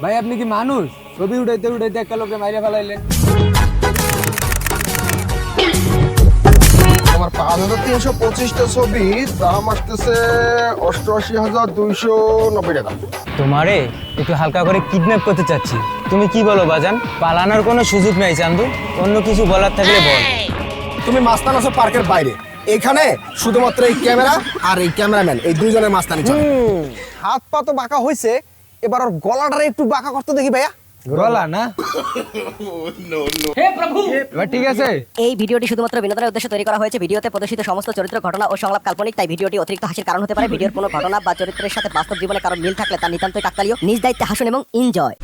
ভাই আপনি কি মানুষ? ছবি উঠাইতে উঠাইতে একটা লোকে মাইরে ফেলাইলেন। আমার 5325টা ছবি, দাম আসতেছে 88,290 টাকা। তোমারে একটু হালকা করে কিডন্যাপ করতে চাচ্ছি। তুমি কি বলো বাজান? পালানোর কোনো সুযোগ নাই চান্দু, অন্য কিছু বলার থাকলে বল। তুমি মাস্তান আছো পার্কের বাইরে, এখানে শুধুমাত্র এই ক্যামেরা আর এই ক্যামেরাম্যান, এই দুইজনের মাস্তানি চলে। হাত পা তো বাঁকা হয়েছে, এবার ওর গলাটারে একটু বাঁকা করতে দেখি ভাইয়া। গলা না? এবার ঠিক আছে। এই ভিডিওটি শুধুমাত্র বিনোদনের উদ্দেশ্যে তৈরি করা হয়েছে। ভিডিওতে প্রদর্শিত সমস্ত চরিত্র, ঘটনা ও সংলাপ কাল্পনিক, তাই ভিডিওটি অতিরিক্ত হাসির কারণ হতে পারে। ভিডিওর কোনো ঘটনা বা চরিত্রের সাথে বাস্তব জীবনে কারো মিল থাকলে তা নিতান্তই কাকতালীয়। নিজ দায়িত্বে হাসুন এবং এনজয়।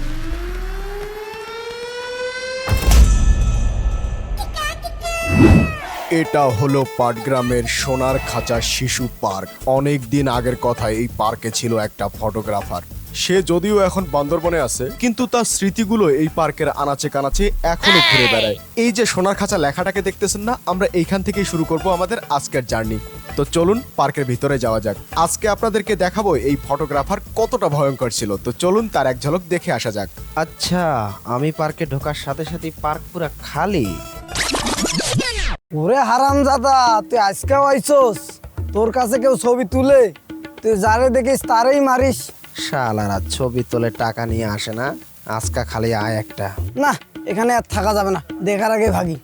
এটা হলো পাটগ্রামের সোনার খাঁচা শিশু পার্ক। অনেক দিন আগের কথা, এই পার্কে ছিল একটা ফটোগ্রাফার। সে যদিও এখন বান্দরবনে আছে, কিন্তু তার স্মৃতিগুলো এই পার্কের আনাচে কানাচে এখনো ঘুরে বেড়ায়। এই যে সোনার খাঁচা লেখাটাকে দেখতেছেন না, আমরা এইখান থেকেই শুরু করব আমাদের আজকের জার্নি। তো চলুন পার্কের ভিতরে যাওয়া যাক। আজকে আপনাদেরকে দেখাবো এই ফটোগ্রাফার কতটা ভয়ঙ্কর ছিল। তো চলুন তার এক ঝলক দেখে আসা যাক। আচ্ছা, আমি পার্কে ঢোকার সাথে সাথে পার্ক পুরো খালি। ওরে হারামজাদা, তুই আজকেও আইছস? তোর কাছে কেউ ছবি তুলে? তুই যারে দেখিস তারেই মারিস। শালারা ছবি তোলে টাকা নিয়ে আসে না, আজকা খালি আয় একটা। না, এখানে আর থাকা যাবে না, দেখার আগে ভাগি।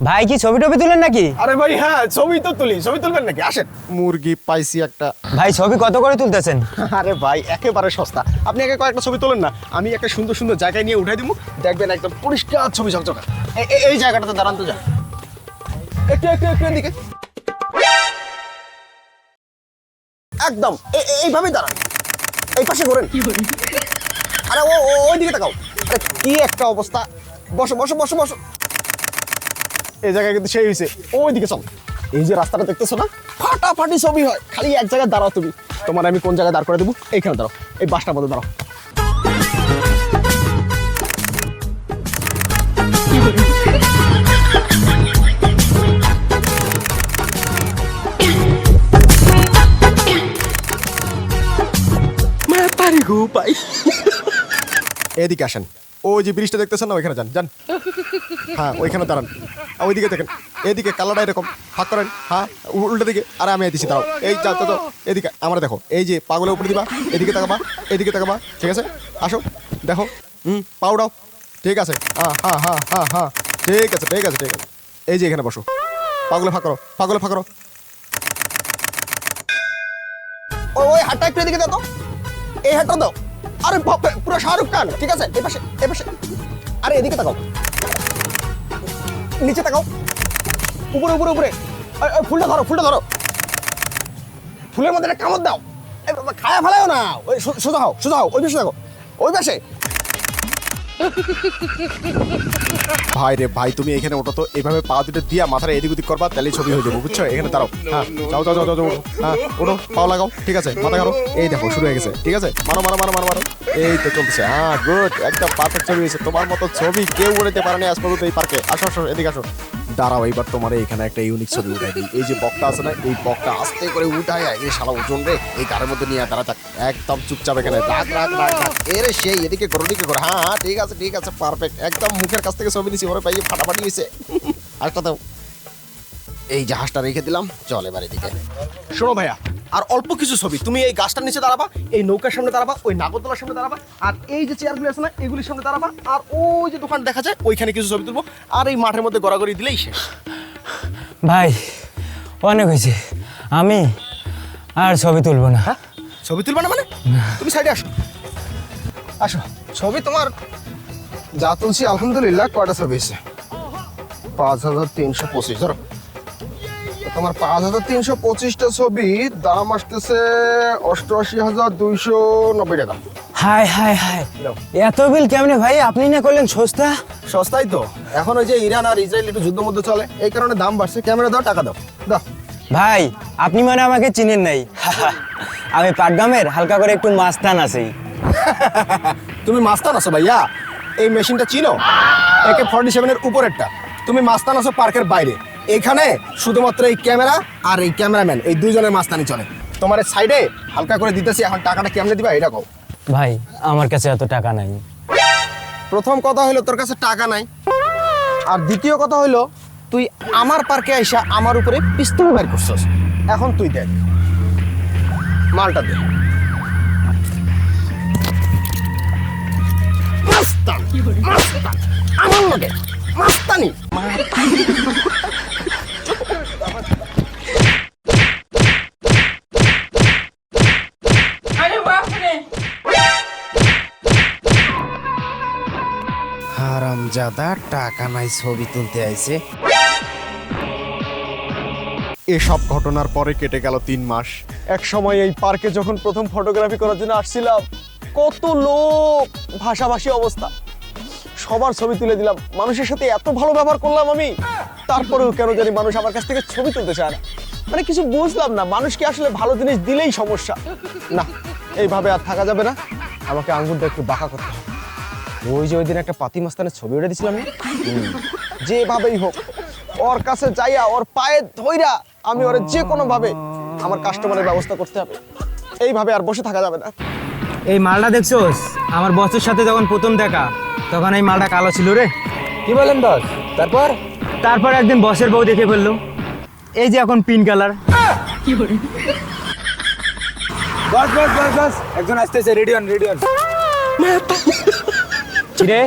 ভাই কি ছবি টবি তুলেন নাকি? আরে ভাই হ্যাঁ, ছবি তো তুলি। ছবি তুলবেন নাকি? আসেন। মুরগি পাইছি একটা। ভাই ছবি কত করে তুলতেছেন? আরে ভাই একেবারে সস্তা, আপনি আগে কয়েকটা ছবি তোলেন না, আমি একটা সুন্দর সুন্দর জায়গায় নিয়ে উঠাই দিব, দেখবেন একদম পরিষ্কার ছবি ঝকঝকা। এই জায়গাটাতে দাঁড়ান তো, যা একটু একটু একটু এদিকে, একদম এইভাবেই দাঁড়ান, এই পাশে ঘোরেন। আরে ওই দিকে তাকাও। আরে কি একটা অবস্থা, বসো বসো বসো বসো। এই জায়গায় কিন্তু সেই হয়েছে, ওই দিকে চল। এই যে রাস্তাটা দেখতেছো না, ফাটাফাটি ছবি হয়, খালি এক জায়গায় দাঁড়াও তুমি। তোমার আমি কোন জায়গায় দাঁড় করে দেবো? এইখানে দাঁড়াও, এই বাসটার মধ্যে দাঁড়াও। এদিকে আসেন, ওই যে ব্রিজটা দেখতেছেন না, ওইখানে যান যান। হ্যাঁ ওইখানে দাঁড়ান, ওইদিকে দেখেন, এদিকে কালারটা এরকম ফাঁক করেন। হ্যাঁ উল্টো দিকে, আর আমি দিচ্ছি, দাঁড়াও। এই যাও তো এদিকে আমরা দেখো, এই যে পাগলের উপরে দিবা, এদিকে তাকাবা, এদিকে তাকাবা, ঠিক আছে? আসো দেখো, পাউডাও, ঠিক আছে। হ্যাঁ হ্যাঁ হ্যাঁ হ্যাঁ হ্যাঁ, ঠিক আছে ঠিক আছে ঠিক আছে। এই যে এখানে বসো, পাগলে ফাঁক করো, পাগলে ফাঁক করো। ওই হাতটা একটু এদিকে দাও তো, এই হাতটা দাও। আরে বাপরে, পুরো শাহরুখ খান, ঠিক আছে? এই পাশে এই পাশে। আরে এদিকে তাকাও, নিচে তাকাও, উপরে উপরে উপরে। ফুলটা ধরো, ফুলটা ধরো, ফুলের মধ্যে একটা কামড় দাও। খায়া ফেলাও না, ওই সোজা হও, সোজা হও, ওই পাশে দেখো, ওই পাশে। ভাই রে ভাই, তুমি এখানে ওঠো তো, এইভাবে পা দুটো দিয়া মাথার এদিক ওদিক করবা, তাহলে ছবি হয়ে যাবো, বুঝছো? এখানে দাঁড়াও। হ্যাঁ যাও যাও যাও যাও, হ্যাঁ ওঠো, পাও লাগাও, ঠিক আছে? মাথা কারো, এই দেখো শুরু হয়ে গেছে, ঠিক আছে? মারো মারো মারো মারো মারো, এই তো চলছে। হ্যাঁ গুড, একদম পারফেক্ট ছবি হয়েছে। তোমার মতো ছবি কেউ উড়াতে পারেনি আজ পর্যন্ত এই পার্কে। আসো আসো, এদিকে আসো। দাঁড়াও, এইবার তোমার এখানে একটা ইউনিক ছবি উঠাই দিই। এই যে বকটা আছে না, এই বকটা আস্তে করে উঠায়, এই শালা ওজন রে এই গাড়ির মধ্যে নিয়ে দাঁড়া থাক, একদম চুপচাপ এখানে রাখ রাখ রাখ রাখ। এরে সেই এদিকে করো, এদিকে করো। হ্যাঁ হ্যাঁ ঠিক আছে ঠিক আছে, পারফেক্ট, একদম মুখের কাছ থেকে ছবি নিছি, ওরে পাইয়ে ফাটাফাটি হয়েছে। আরেকটা দাও, এই জাহাজটা রেখে দিলাম, চল এবার এদিকে। শোনো ভাইয়া, আর অল্প কিছু ছবি। তুমি এই গাছটার নিচে দাঁড়াবা, এই নৌকার সামনে দাঁড়াবা, ওই নাগরদোলার সামনে দাঁড়াবা, আর এই যে চেয়ারগুলো আছে না, এগুলির সামনে দাঁড়াবা, আর ওই যে দোকান দেখা যায় ওইখানে কিছু ছবি তুলবো, আর এই মাঠের মধ্যে গড়াগড়ি দিলেই শেষ। ভাই অনেক হয়েছে, আমি আর ছবি তুলবো না। হ্যাঁ ছবি তুলবা না মানে? তুমি সাইডে আসো, আসো। ছবি তোমার যা তুলছি আলহামদুলিল্লাহ, কয়টা ছবি হয়েছে? 5325। ধরো তোমার 5325টা ছবি, দাম আসতেছে 88,290 টাকা। হাই হাই হাই, এত বিল কেমনে ভাই? আপনি না করলেন সস্তা? সস্তাই তো, এখন ওই যে ইরান আর ইসরায়েল একটু যুদ্ধ মধ্যে চলে, এই কারণে দাম বাড়ছে। ক্যামেরা দাও, টাকা দাও, দাও। ভাই আপনি মানে আমাকে চিনেন নাই। আমি পাটগ্রামের হালকা করে একটু মাস্তান আছি। তুমি মাস্তান আছো ভাইয়া? এই মেশিনটা চিনো? AK-47 এর উপরেরটা। তুমি মাস্তান আছো পার্কের বাইরে, এখানে শুধুমাত্র এই ক্যামেরা আর এই ক্যামেরাম্যান, এই দুইজনের মাস্তানি চলে। তোমার সাইডে হালকা করে দিতেছি, এখন টাকাটা কেমনে দিবা এটা কও। ভাই আমার কাছে এত টাকা নাই। প্রথম কথা হইলো তোর কাছে টাকা নাই, আর দ্বিতীয় কথা হইলো তুই আমার পার্কে আইসা আমার উপরে পিস্তল বের করছস। এখন তুই দেখ মালটা দে। মাস্তান, মাস্তান, আমার লগে মাস্তানি। হারামজাদা টাকা নাই ছবি তুলতে আইছে। এসব ঘটনার পরে কেটে গেল 3 মাস। এক সময় এই পার্কে যখন প্রথম ফটোগ্রাফি করার জন্য আসছিলাম, কত লোক, ভাষাভাষী অবস্থা, সবার ছবি তুলে দিলাম। মানুষের সাথে এত ভালো ব্যবহার করলাম আমি, তারপরেও কেন জানি মানুষ আমার কাছ থেকে ছবি তুলতে চায় না। মানে কিছু বুঝলাম না, মানুষকে আসলে ভালো জিনিস দিলেই সমস্যা। না, এইভাবে আর থাকা যাবে না, আমাকে আঙ্গুলটা একটু বাঁকা করতে হবে। ওই যে ওই দিন একটা পাতি মাস্তানের ছবি উঠে দিছিলাম না, যেভাবেই হোক ওর কাছে যাইয়া ওর পায়ে ধইরা আমি ওরে যে কোনো ভাবে আমার কাস্টমারের ব্যবস্থা করতে হবে। এইভাবে আর বসে থাকা যাবে না। এই মালটা দেখছোস? আমার বসের সাথে যখন প্রথম দেখা তখন এই মালটা কালো ছিল রে। কি বলেন বস? তারপর তারপর একদিন বসের বউ দেখে ফেললো, এই যে এখন পিঙ্ক কালার। বস বস বস বস, একজন আসতেছে, রেডি হন রেডি হন। রে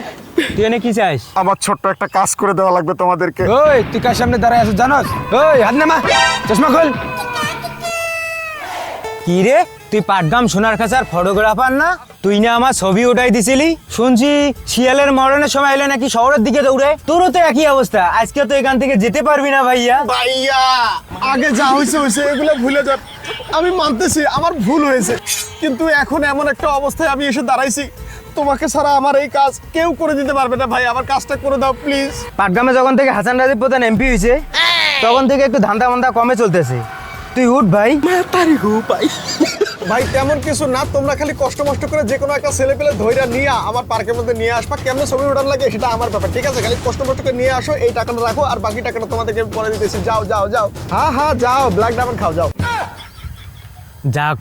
তুই এনে কি চাস? আমার ছোট্ট একটা কাজ করে দেওয়া লাগবে তোমাদেরকে। ওই তুই কার সামনে দাঁড়ায় আছিস জানোস? ওই হাত নামা, চশমা খোল। কি রে তুই পাটগাম সোনার খাঁচার ফটোগ্রাফার না? তুই না আমার ছবি ওঠাই দিছিলি, শুনছি শিয়ালের মরণের সময় এলে নাকি শহরের দিকে দৌড়ে। তোরও তো একই অবস্থা, আজকে তো এখান থেকে যেতে পারবি না ভাইয়া। ভাইয়া আগে যা হয়েছে হয়েছে, এগুলো ভুলে যান। আমি মানতেছি আমার ভুল হয়েছে, কিন্তু এখন এমন একটা অবস্থায় আমি এসে দাঁড়াইছি, তোমাকে ছাড়া আমার এই কাজ কেউ করে দিতে পারবে না। ভাই আমার কাজটা করে দাও প্লিজ। পাটগ্রামে যখন থেকে হাসান রাজীব প্রধান এমপি হয়েছে তখন থেকে একটু ধান্দা মান্দা কমে চলতেছে। তুই উঠ ভাই। ভাই তেমন কিছু না, তোমরা খালি কষ্ট মষ্ট করে যে কোনো একটা ছেলে পেলে ধৈর্য নিয়ে আমার পার্কের মধ্যে নিয়ে আসবা। কেমন ছবি ওঠান লাগে সেটা আমার ব্যাপার, ঠিক আছে? খালি কষ্ট মষ্ট করে নিয়ে আসো, এই টাকাটা রাখো, আর বাকি টাকাটা তোমাদেরকে বলে দিতেছি। যাও যাও যাও, হ্যাঁ হ্যাঁ যাও, ব্ল্যাক ডায়মন্ড খাও, যাও। যাক,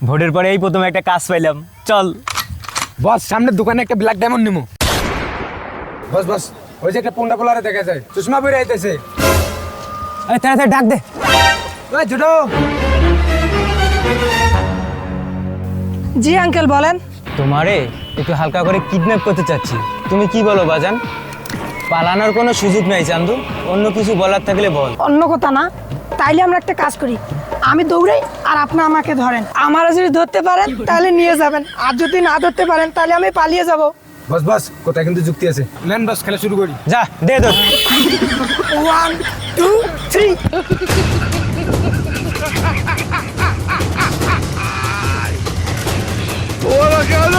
ভোটের পরে এই প্রথম একটা কাজ পাইলাম, চল। বস সামনের দোকানে একটা ব্ল্যাক ডায়মন্ড নিমু। বস বস, ওই যে একটা পোন্ডা পোলারে দেখা যায়, চশমা পরে আইতেছে। এই তাড়াতাড়ি ডাক দে। ওই ছোট। জি আঙ্কেল বলেন। তোমারে একটু হালকা করে কিডন্যাপ করতে চাচ্ছি, তুমি কি বলো বাজান? পালানোর কোনো সুযোগ নাই চান্দু, অন্য কিছু বলার থাকলে বল। অন্য কথা না, তাইলে আমরা একটা কাজ করি, আমি দৌড়াই আর আপনি আমাকে ধরেন। আমারা যদি ধরতে পারেন তাহলে নিয়ে যাবেন, আর যদি না ধরতে পারেন তাহলে আমি পালিয়ে যাব। বস বস, কোথায় কিন্তু যুক্তি আছে। নেন বস, খেলা শুরু করি। যা দে দে। 1 2 3। ওরা গেল।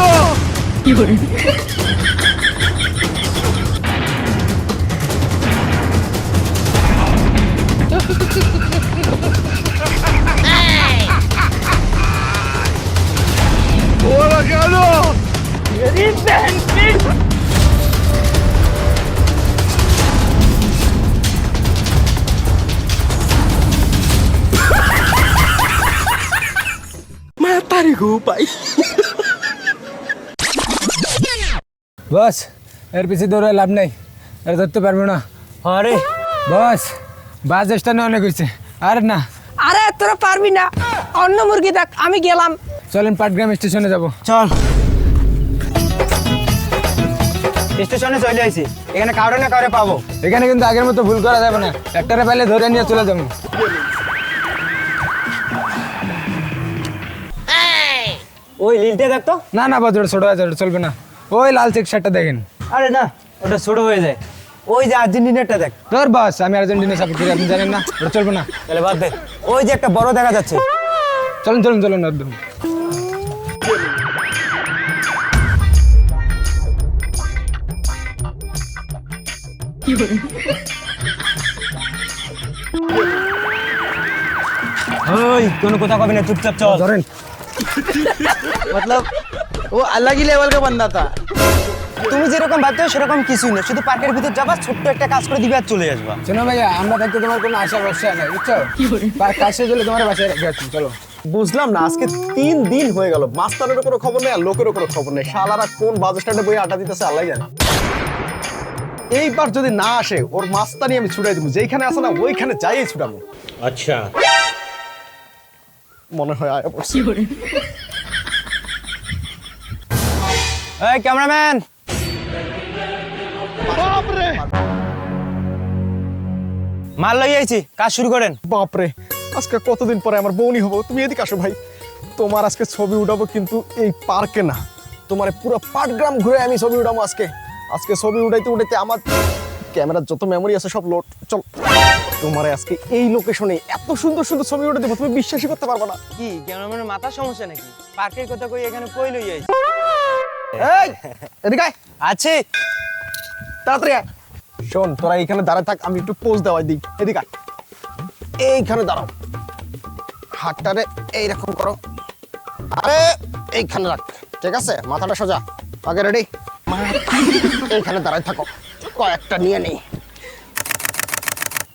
ওরা গেল। বস এর পিছিয়ে দৌড়ে লাভ নাই, এর ধরতে পারবো না। আরে বস বাস স্ট্যান্ডে অনেক হয়েছে, আর না। আরে তোরা পারবি না, অন্য মুরগি দেখ, আমি গেলাম। চলেন পাটগ্রাম স্টেশনে যাব। চল। স্টেশনে চলে আইছি, এখানে কাউরে না কাউরে পাবো। এখানে কিন্তু আগের মতো ভুল করা যাবে না, একটারে পাইলে ধরে নিয়ে চলে যাবো। ওই লিলটা দেখ তো। না না বস, ওটা ছোট আছে, ওটা চলবে না। ওই লাল চেক শার্টটা দেখেন। আরে না, ওটা ছোট হয়ে যায়। ওই যে আর্জেন্টিনারটা দেখ। তোর বস, আমি আর্জেন্টিনা সাপোর্ট করি, আপনি জানেন না, ওটা চলবে না। তাহলে বাদ দে। ওই যে একটা বড় দেখা যাচ্ছে। চলুন চলুন চলুন একদম। ওই কোনো কথা কবি না, চুপচাপ চল। ধরেন। मतलब वो अलग ही लेवल का बंदा था। তুমি যেরকম ভাবছো সেরকম কিছুই না, শুধু পার্কের ভিতর যাবা, ছোট্ট একটা কাজ করে দিবে আর চলে আসবা। শোনো ভাইয়া, আমরা থাকতে তোমার কোনো আশা ভরসা নাই, বুঝছো? কাজ শেষ হলে তোমার বাসায় রেখে আসছি, চলো। বুঝলাম না, আজকে 3 দিন হয়ে গেল, মাস্টারের কোনো খবর নেই আর লোকেরও কোনো খবর নেই। শালারা কোন বাস স্ট্যান্ডে বই আড্ডা দিতেছে আল্লাহ জানে। এইবার যদি না আসে ওর মাস্তানি আমি ছুটাই দেবো, যেখানে আসে না ওইখানে যাইই ছুটাবো। अच्छा মনে হয় আয়া পড়ছে। এই ক্যামেরাম্যান, মাল লই আইছি, কাজ শুরু করেন। বাপরে, আজকে কতদিন পরে আমার বউনি হবো। তুমি এদিকে আসো ভাই, তোমার আজকে ছবি উঠাবো কিন্তু এই পার্কে না, তোমার পুরো পাটগ্রাম ঘুরে আমি ছবি উঠাবো আজকে। আজকে ছবি উঠাইতে উঠাইতে আমার ক্যামেরার যত মেমোরি আছে সব লোড। চল, তোমার আজকে এই লোকেশনে এত সুন্দর সুন্দর ছবি উঠে দেবো তুমি বিশ্বাসই করতে পারবে না। কি ক্যামেরাম্যানের মাথা সমস্যা নাকি? পার্কের কথা কই এখানে কই লই আইছি। এই এদিকে আয়, আছে তাড়াতাড়ি আয়। শোন, তোরা এইখানে দাঁড়ায় থাক, আমি একটু পোজ দেওয়াই দিই। এদিকে আয়, এইখানে দাঁড়াও, হাতটারে এইরকম করো, আরে এইখানে রাখ, ঠিক আছে? মাথাটা সোজা, আগে রেডি? এইখানে দাঁড়ায় থাকো, কয়েকটা নিয়ে নেই।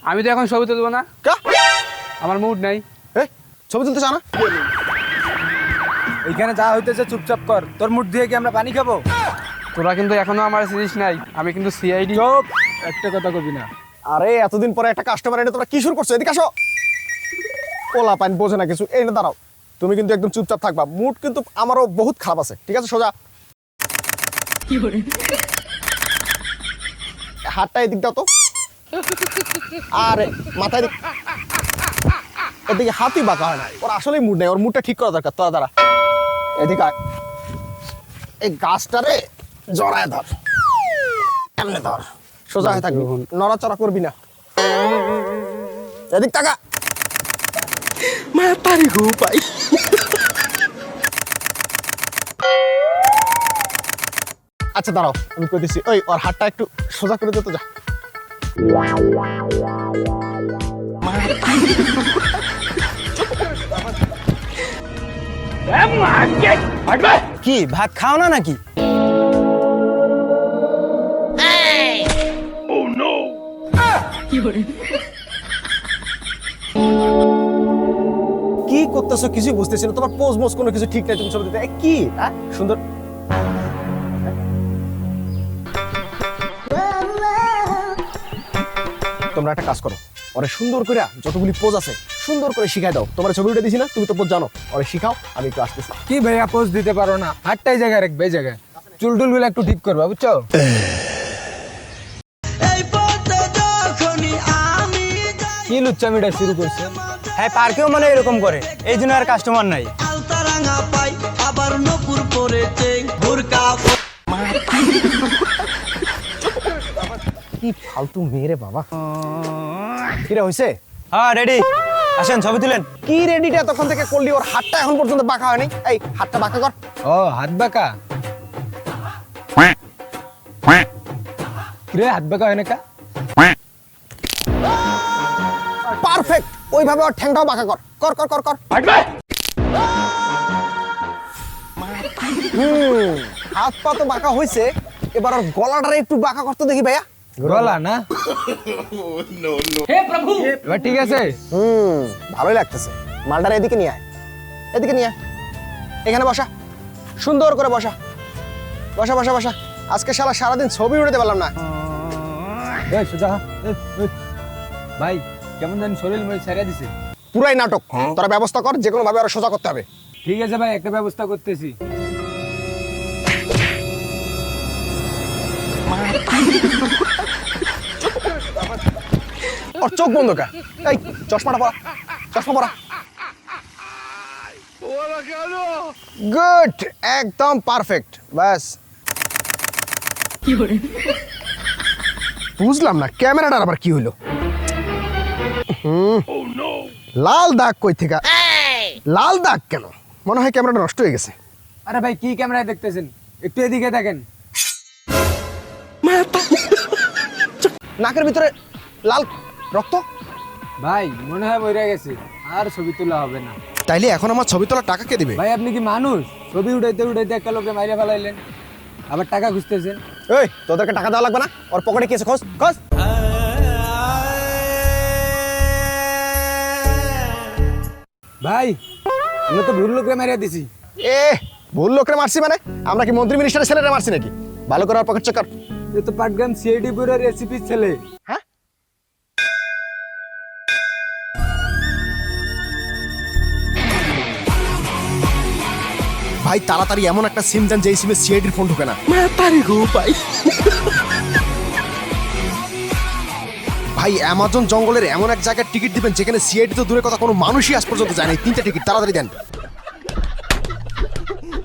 আমি তো এখন ছবি তুলবো না, কা আমার মুড নাই। এই ছবি তুলতে চাও না? এইখানে যা হইতেছে চুপচাপ কর। তোর মুড দিয়ে কি আমরা পানি খাবো? তোরা কিন্তু এখনো আমার সিরিজ নাই, আমি কিন্তু সিআইডি। চুপ, একটা কথা কবি না। আরে এতদিন পরে একটা কাস্টমার এনে তোমরা কি শুরু করছো? এদিকে আসো। পোলা পাইন বোঝে না কিছু, এই না দাঁড়াও। তুমি কিন্তু একদম চুপচাপ থাকবা, মুড কিন্তু আমারও বহুত খারাপ আছে, ঠিক আছে? সোজা হাতটা এদিক দাও তো, আরে মাথায় দিক, এদিকে হাতই বাঁকা হয় না। ওর আসলেই মুড নেই, ওর মুডটা ঠিক করা দরকার। তোরা দাঁড়া, এদিকে আয়। এই গাছটারে জড়ায় ধর, এমনি ধর, সোজা হয়ে থাকবি, নড়াচড়া করবি না। এদিক টাকা মাতারি গো ভাই। আচ্ছা দাঁড়াও, আমি কই দিচ্ছি। ওই ওর হাতটা একটু সোজা করে দে তো, যা। কি ভাত খাও না নাকি? কি করতেছো কিছুই বুঝতেছি না, তোমার পোজ মোজ কোনো কিছু ঠিক নাই। তুমি ছবি দিতে কি সুন্দর। তোমরা একটা কাজ করো, ওরে সুন্দর করে যতগুলি পোজ আছে সুন্দর করে শিখাই দাও। তোমার ছবি উঠে দিছি না, তুমি তো পোজ জানো, ওরে শিখাও, আমি একটু আসতেছি। কি ভাইয়া পোজ দিতে পারো না? হাতটাই জায়গায় রাখবে, এই জায়গায় চুল টুল গুলো একটু ঠিক করবা, বুঝছো? কি লুচ্চামিটা শুরু করছে? হ্যাঁ, পার্কেও মানে এরকম করে, এই জন্য আর কাস্টমার নাই। কি ফালতু মেয়ে রে বাবা। কিরা হইছে? হ্যাঁ রেডি, আসেন ছবি তুলেন। কি রেডিটা তখন থেকে করলি? ওর হাতটা এখন পর্যন্ত বাঁকা হয়নি। এই হাতটা বাঁকা কর। ও হাত বাঁকা, রে হাত বাঁকা হয় না কা? পারফেক্ট, ওইভাবে ওর ঠ্যাংটাও বাঁকা কর, কর কর কর কর। হাত পা তো বাঁকা হয়েছে, এবার ওর গলাটারে একটু বাঁকা করতে দেখি ভাইয়া। গলা না? হে প্রভু, এবার ঠিক আছে। ভালোই লাগতেছে। মালটারে এদিকে নিয়ে আয়, এদিকে নিয়ে আয়, এখানে বসা, সুন্দর করে বসা, বসা বসা বসা। আজকে সারাদিন ছবি উঠাতে পারলাম না। এই সোজা, ভাই কেমন জানি শরীর মনে ছাড়িয়ে দিছে। পুরাই নাটক, তোরা ব্যবস্থা কর, যে কোনো ভাবে ওরা সোজা করতে হবে। ঠিক আছে ভাই, একটা ব্যবস্থা করতেছি। ওর চোখ বন্ধ কা, এই চশমাটা পরা, চশমা পরা। গুড, একদম পারফেক্ট। বাস, বুঝলাম না ক্যামেরাটার আবার কি হইলো। লাল দাগ কই থেকে? লাল দাগ কেন? মনে হয় ক্যামেরাটা নষ্ট হয়ে গেছে। আরে ভাই কি ক্যামেরায় দেখতেছেন? একটু এদিকে দেখেন। নাকের ভিতরে লাল রক্ত। ভাই মনে হয় বইরা গেছে, আর ছবি তোলা হবে না। তাইলে এখন আমার ছবি তোলা টাকা কে দিবে? ভাই আপনি কি মানুষ? ছবি উঠাইতে উঠাইতে একটা লোকে মাইরে ফেলাইলেন, আবার টাকা খুঁজতেছেন। এই তোদেরকে টাকা দেওয়া লাগবে না, ওর পকেটে কি আছে খোঁজ খোঁজ। ভাই আমরা তো ভুল লোকরে মারিয়া দিছি। এ ভুল লোকরে মারছি মানে? আমরা কি মন্ত্রী মিনিস্টারের ছেলেরা মারছি নাকি? ভালো করে পকেট চেক কর। এ তো পাটগ্রাম সিআইডি ব্যুরোর এসিপির ছেলে। হ্যাঁ? ভাই তাড়াতাড়ি এমন একটা সিম দেন যেই সিমে সিআইডির ফোন ঢোকে না। ভাই অ্যামাজন জঙ্গলের এমন এক জায়গায় টিকিট দিবেন যেখানে সিআইডি তো দূরে কথা কোনো মানুষই আজ পর্যন্ত যায় না। 3টা টিকিট তাড়াতাড়ি দেন।